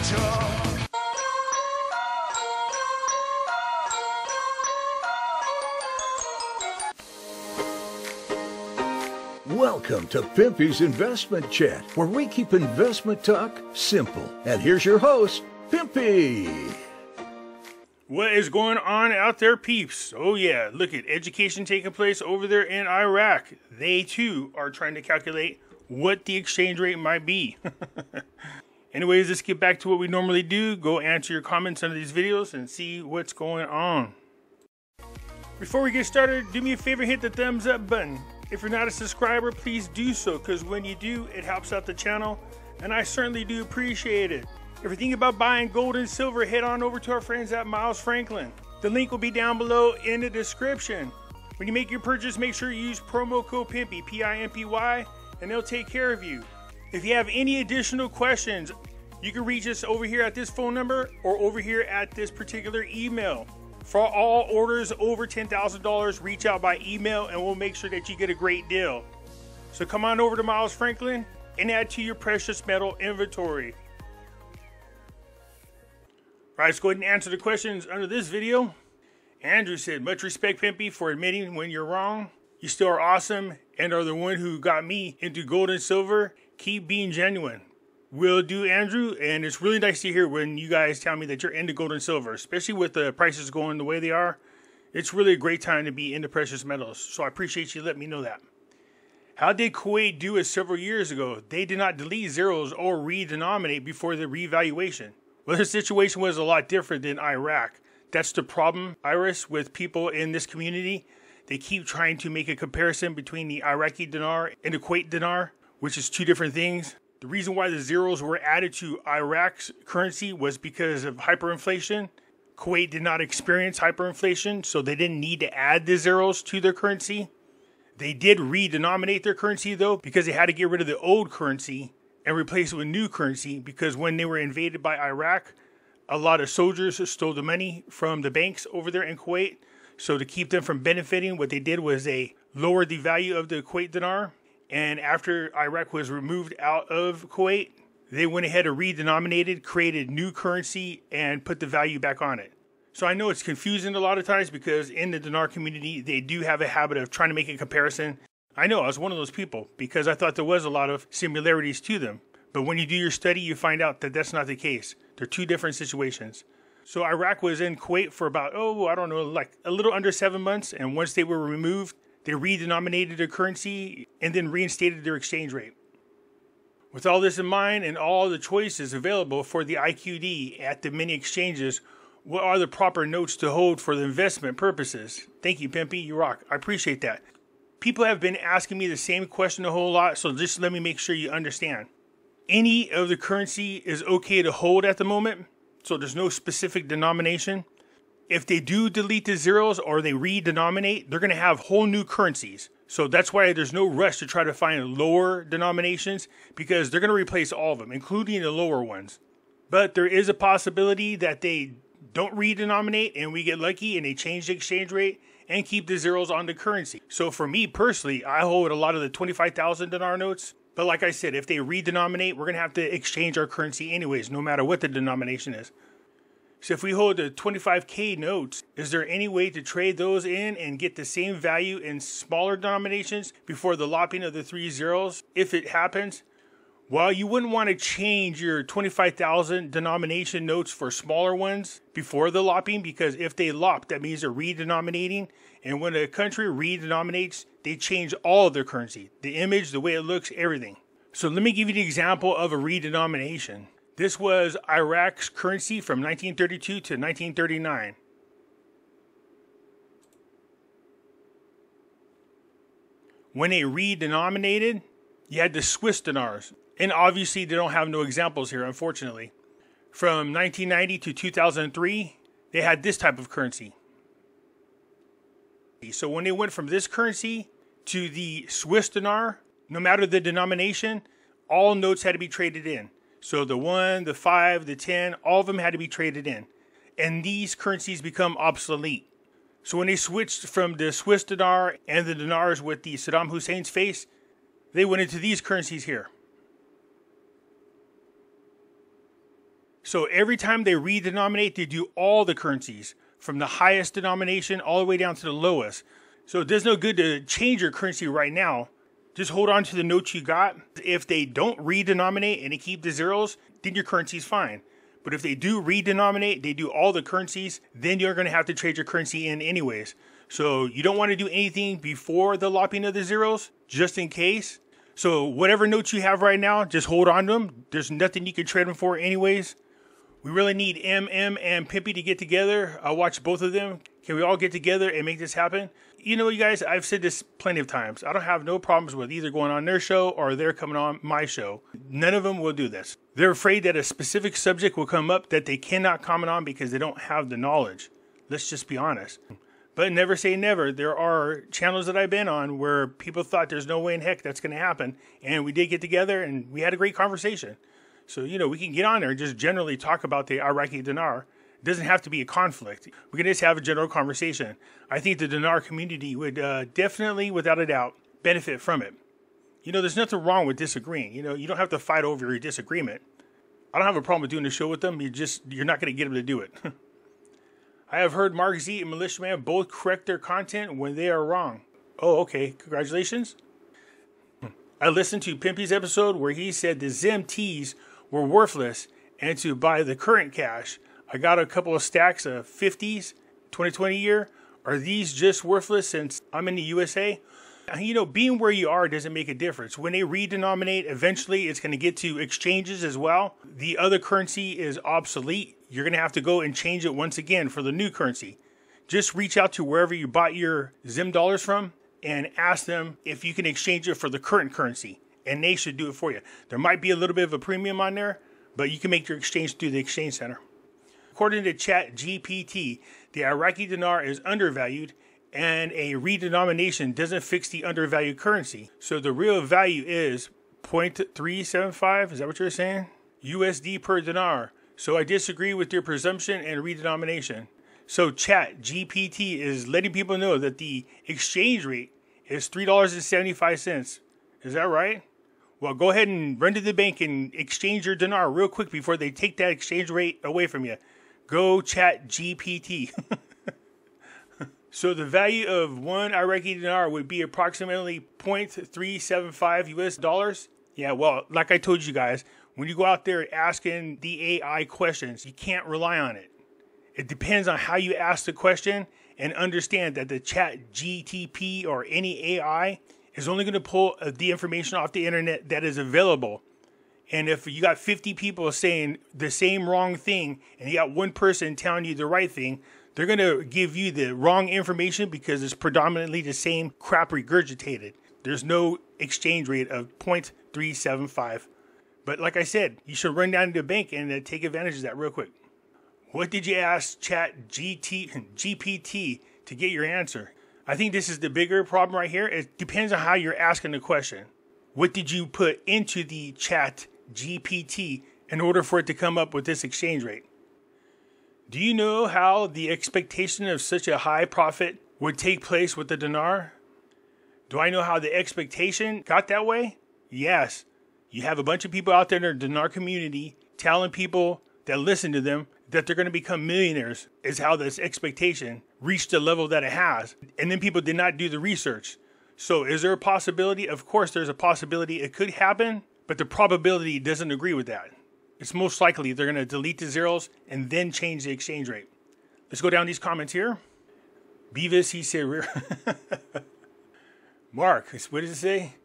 talk. Welcome to Pimpy's Investment Chat, where we keep investment talk simple. And here's your host, Pimpy. What is going on out there, peeps? Oh yeah, look at education taking place over there in Iraq. They too are trying to calculate what the exchange rate might be. Anyways, let's get back to what we normally do. Go answer your comments under these videos and see what's going on. Before we get started, do me a favor, hit the thumbs up button. If you're not a subscriber, please do so, because when you do, it helps out the channel, and I certainly do appreciate it. If you're thinking about buying gold and silver, head on over to our friends at Miles Franklin. The link will be down below in the description. When you make your purchase, make sure you use promo code Pimpy, P-I-M-P-Y, and they'll take care of you. If you have any additional questions, you can reach us over here at this phone number or over here at this particular email. For all orders over $10,000, reach out by email and we'll make sure that you get a great deal. So come on over to Miles Franklin and add to your precious metal inventory. Alright, let's go ahead and answer the questions under this video. Andrew said, much respect, Pimpy, for admitting when you're wrong. You still are awesome and are the one who got me into gold and silver. Keep being genuine. Will do, Andrew, and it's really nice to hear when you guys tell me that you're into gold and silver, especially with the prices going the way they are. It's really a great time to be into precious metals, so I appreciate you letting me know that. How did Kuwait do it several years ago? They did not delete zeros or redenominate before the revaluation. Well, their situation was a lot different than Iraq. That's the problem, Iris, with people in this community. They keep trying to make a comparison between the Iraqi dinar and the Kuwait dinar, which is two different things. The reason why the zeros were added to Iraq's currency was because of hyperinflation. Kuwait did not experience hyperinflation, so they didn't need to add the zeros to their currency. They did redenominate their currency, though, because they had to get rid of the old currency and replace it with new currency, because when they were invaded by Iraq, a lot of soldiers stole the money from the banks over there in Kuwait. So to keep them from benefiting, what they did was they lowered the value of the Kuwait dinar. And after Iraq was removed out of Kuwait, they went ahead and redenominated, created new currency, and put the value back on it. So I know it's confusing a lot of times because in the dinar community, they do have a habit of trying to make a comparison. I know, I was one of those people because I thought there was a lot of similarities to them. But when you do your study, you find out that that's not the case. They're two different situations. So Iraq was in Kuwait for about, like a little under 7 months. And once they were removed, they redenominated their currency and then reinstated their exchange rate. With all this in mind and all the choices available for the IQD at the many exchanges, what are the proper notes to hold for the investment purposes? Thank you, Pimpy. You rock. I appreciate that. People have been asking me the same question a whole lot, so just let me make sure you understand. Any of the currency is okay to hold at the moment, so there's no specific denomination. If they do delete the zeros or they redenominate, they're going to have whole new currencies. So that's why there's no rush to try to find lower denominations, because they're going to replace all of them, including the lower ones. But there is a possibility that they don't redenominate and we get lucky and they change the exchange rate and keep the zeros on the currency. So for me personally, I hold a lot of the 25,000 dinar notes. But like I said, if they redenominate, we're going to have to exchange our currency anyways, no matter what the denomination is. So if we hold the 25K notes, is there any way to trade those in and get the same value in smaller denominations before the lopping of the 3 zeros, if it happens? Well, you wouldn't want to change your 25,000 denomination notes for smaller ones before the lopping, because if they lop, that means they're redenominating. And when a country redenominates, they change all of their currency, the image, the way it looks, everything. So let me give you an example of a redenomination. This was Iraq's currency from 1932 to 1939. When they redenominated, you had the Swiss dinars. And obviously, they don't have no examples here, unfortunately. From 1990 to 2003, they had this type of currency. So when they went from this currency to the Swiss dinar, no matter the denomination, all notes had to be traded in. So the 1, the 5, the 10, all of them had to be traded in. And these currencies become obsolete. So when they switched from the Swiss dinar and the dinars with the Saddam Hussein's face, they went into these currencies here. So every time they redenominate, they do all the currencies from the highest denomination all the way down to the lowest. So it does no good to change your currency right now. Just hold on to the notes you got. If they don't redenominate and they keep the zeros, then your currency's fine. But if they do redenominate, they do all the currencies, then you're going to have to trade your currency in anyways. So you don't want to do anything before the lopping of the zeros, just in case. So whatever notes you have right now, just hold on to them. There's nothing you can trade them for anyways. We really need MM and Pimpy to get together. I'll watch both of them. Can we all get together and make this happen? You know, you guys, I've said this plenty of times. I don't have no problems with either going on their show or they're coming on my show. None of them will do this. They're afraid that a specific subject will come up that they cannot comment on because they don't have the knowledge. Let's just be honest. But never say never. There are channels that I've been on where people thought there's no way in heck that's going to happen. And we did get together and we had a great conversation. So, you know, we can get on there and just generally talk about the Iraqi dinar. It doesn't have to be a conflict. We can just have a general conversation. I think the dinar community would definitely, without a doubt, benefit from it. You know, there's nothing wrong with disagreeing. You know, you don't have to fight over your disagreement. I don't have a problem with doing the show with them. You're not going to get them to do it. I have heard Mark Z and Militiaman both correct their content when they are wrong. Oh, okay. Congratulations. I listened to Pimpy's episode where he said the ZMTs were worthless and to buy the current cash. I got a couple of stacks of 50s, 2020 year. Are these just worthless since I'm in the USA? You know, being where you are doesn't make a difference. When they redenominate, eventually it's going to get to exchanges as well. The other currency is obsolete. You're going to have to go and change it once again for the new currency. Just reach out to wherever you bought your Zim dollars from and ask them if you can exchange it for the current currency. And they should do it for you. There might be a little bit of a premium on there, but you can make your exchange through the exchange center. According to ChatGPT, the Iraqi dinar is undervalued and a redenomination doesn't fix the undervalued currency. So the real value is 0.375, is that what you're saying? USD per dinar. So I disagree with your presumption and redenomination. So ChatGPT is letting people know that the exchange rate is $3.75. Is that right? Well, go ahead and run to the bank and exchange your dinar real quick before they take that exchange rate away from you. Go ChatGPT. So the value of one Iraqi dinar would be approximately 0.375 US dollars. Yeah, well, like I told you guys, when you go out there asking the AI questions, you can't rely on it. It depends on how you ask the question, and understand that the ChatGPT or any AI is only going to pull the information off the internet that is available. And if you got 50 people saying the same wrong thing and you got one person telling you the right thing, they're going to give you the wrong information because it's predominantly the same crap regurgitated. There's no exchange rate of 0.375. But like I said, you should run down to the bank and take advantage of that real quick. What did you ask GPT to get your answer? I think this is the bigger problem right here. It depends on how you're asking the question. What did you put into the chat GPT in order for it to come up with this exchange rate? Do you know how the expectation of such a high profit would take place with the dinar? Do I know how the expectation got that way? Yes. You have a bunch of people out there in the dinar community telling people that listen to them that they're going to become millionaires is how this expectation reached the level that it has. And then people did not do the research. So is there a possibility? Of course, there's a possibility it could happen, but the probability doesn't agree with that. It's most likely they're going to delete the zeros and then change the exchange rate. Let's go down these comments here. Beavis, he said, Mark, what does it say?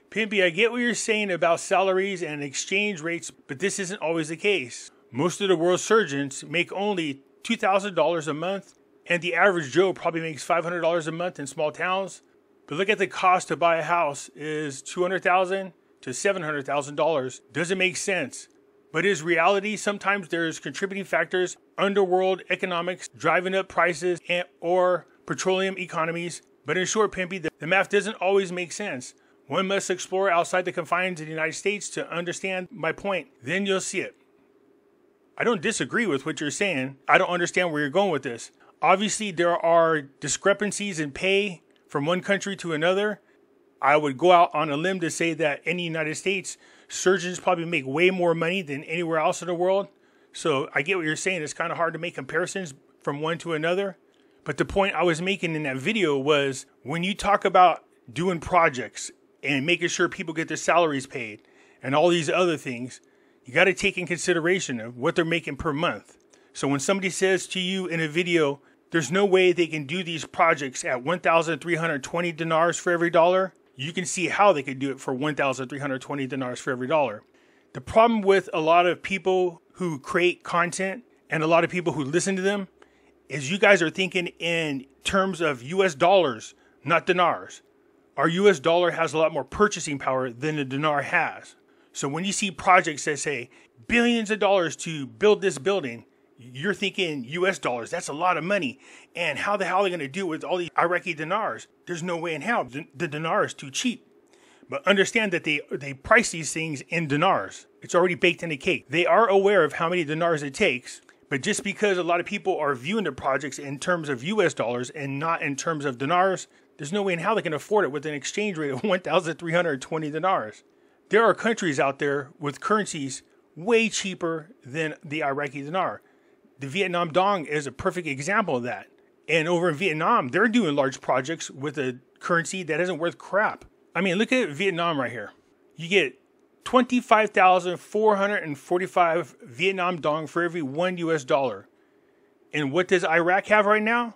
Pimpy, I get what you're saying about salaries and exchange rates, but this isn't always the case. Most of the world's surgeons make only $2,000 a month, and the average Joe probably makes $500 a month in small towns. But look at the cost to buy a house is $200,000 to $700,000. Doesn't make sense. But is reality sometimes there's contributing factors, underworld economics driving up prices or petroleum economies. But in short, Pimpy, the math doesn't always make sense. One must explore outside the confines of the United States to understand my point. Then you'll see it. I don't disagree with what you're saying. I don't understand where you're going with this. Obviously, there are discrepancies in pay from one country to another. I would go out on a limb to say that in the United States, surgeons probably make way more money than anywhere else in the world. So I get what you're saying. It's kind of hard to make comparisons from one to another. But the point I was making in that video was when you talk about doing projects and making sure people get their salaries paid and all these other things, you got to take in consideration of what they're making per month. So when somebody says to you in a video, there's no way they can do these projects at 1,320 dinars for every dollar, you can see how they could do it for 1,320 dinars for every dollar. The problem with a lot of people who create content and a lot of people who listen to them is you guys are thinking in terms of US dollars, not dinars. Our US dollar has a lot more purchasing power than the dinar has. So when you see projects that say billions of dollars to build this building, you're thinking US dollars. That's a lot of money. And how the hell are they going to do it with all these Iraqi dinars? There's no way in hell. The dinar is too cheap. But understand that they price these things in dinars. It's already baked in the cake. They are aware of how many dinars it takes. But just because a lot of people are viewing the projects in terms of US dollars and not in terms of dinars, there's no way in hell they can afford it with an exchange rate of 1,320 dinars. There are countries out there with currencies way cheaper than the Iraqi dinar. The Vietnam dong is a perfect example of that. And over in Vietnam, they're doing large projects with a currency that isn't worth crap. I mean, look at Vietnam right here. You get 25,445 Vietnam dong for every $1 US. And what does Iraq have right now?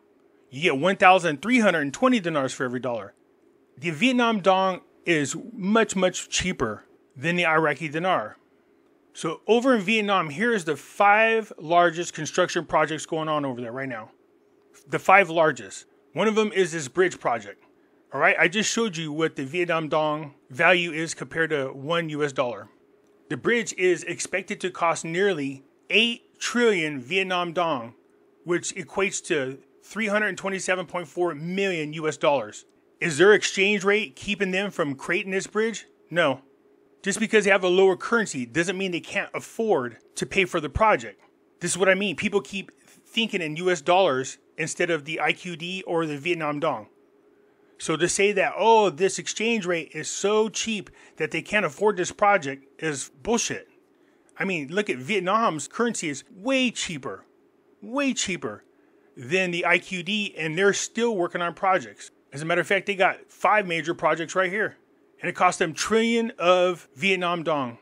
You get 1,320 dinars for every dollar. The Vietnam dong is much, much cheaper than the Iraqi dinar. So over in Vietnam, here's the 5 largest construction projects going on over there right now. The 5 largest. One of them is this bridge project. All right, I just showed you what the Vietnam dong value is compared to $1 US. The bridge is expected to cost nearly 8 trillion Vietnam dong, which equates to 327.4 million US dollars. Is their exchange rate keeping them from creating this bridge? No. Just because they have a lower currency doesn't mean they can't afford to pay for the project. This is what I mean. People keep thinking in US dollars instead of the IQD or the Vietnam dong. So to say that, oh, this exchange rate is so cheap that they can't afford this project is bullshit. I mean, look at Vietnam's currency is way cheaper than the IQD, and they're still working on projects. As a matter of fact, they got 5 major projects right here, and it cost them trillion of Vietnam dong.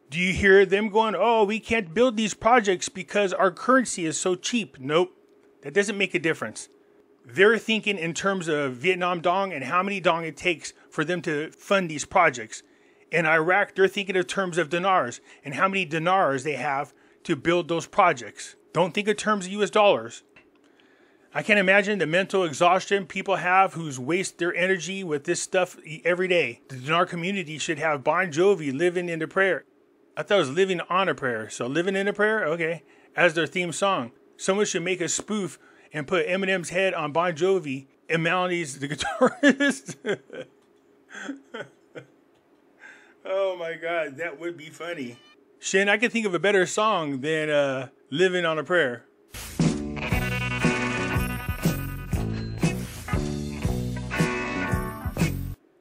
Do you hear them going, oh, we can't build these projects because our currency is so cheap? Nope, that doesn't make a difference. They're thinking in terms of Vietnam dong and how many dong it takes for them to fund these projects. In Iraq, they're thinking in terms of dinars and how many dinars they have to build those projects. Don't think in terms of US dollars. I can imagine the mental exhaustion people have who waste their energy with this stuff every day. The dinar community should have Bon Jovi living in a prayer. I thought it was living on a prayer. So living in a prayer, okay, as their theme song. Someone should make a spoof and put Eminem's head on Bon Jovi and Melanie's the guitarist. Oh my God, that would be funny. Shin, I could think of a better song than Living on a Prayer.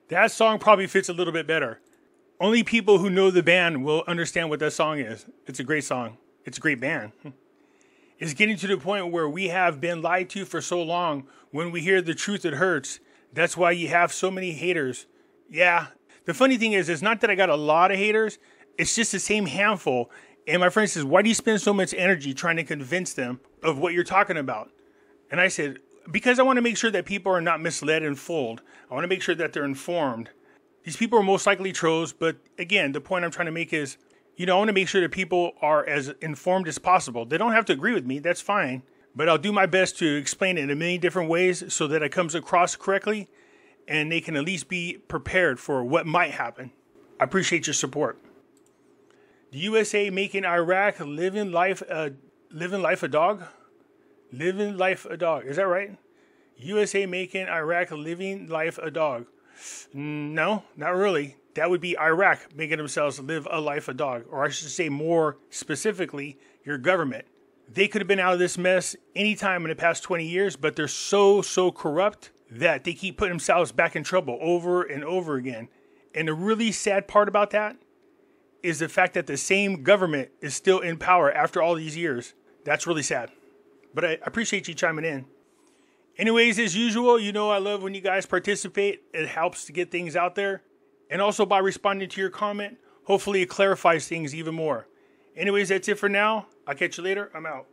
That song probably fits a little bit better. Only people who know the band will understand what that song is. It's a great song. It's a great band. It's getting to the point where we have been lied to for so long. When we hear the truth, it hurts. That's why you have so many haters. Yeah. The funny thing is, it's not that I got a lot of haters. It's just the same handful. And my friend says, why do you spend so much energy trying to convince them of what you're talking about? And I said, because I want to make sure that people are not misled and fooled. I want to make sure that they're informed. These people are most likely trolls. But again, the point I'm trying to make is, I want to make sure that people are as informed as possible. They don't have to agree with me. That's fine. But I'll do my best to explain it in a million different ways so that it comes across correctly and they can at least be prepared for what might happen. I appreciate your support. The USA making Iraq living life a dog? Living life a dog. Is that right? USA making Iraq living life a dog. No, not really. That would be Iraq making themselves live a life a dog. Or I should say more specifically, your government. They could have been out of this mess anytime in the past 20 years, but they're so corrupt that they keep putting themselves back in trouble over and over again. And the really sad part about that is the fact that the same government is still in power after all these years. That's really sad. But I appreciate you chiming in. Anyways, as usual, you know I love when you guys participate. It helps to get things out there. And also by responding to your comment, hopefully it clarifies things even more. Anyways, that's it for now. I'll catch you later. I'm out.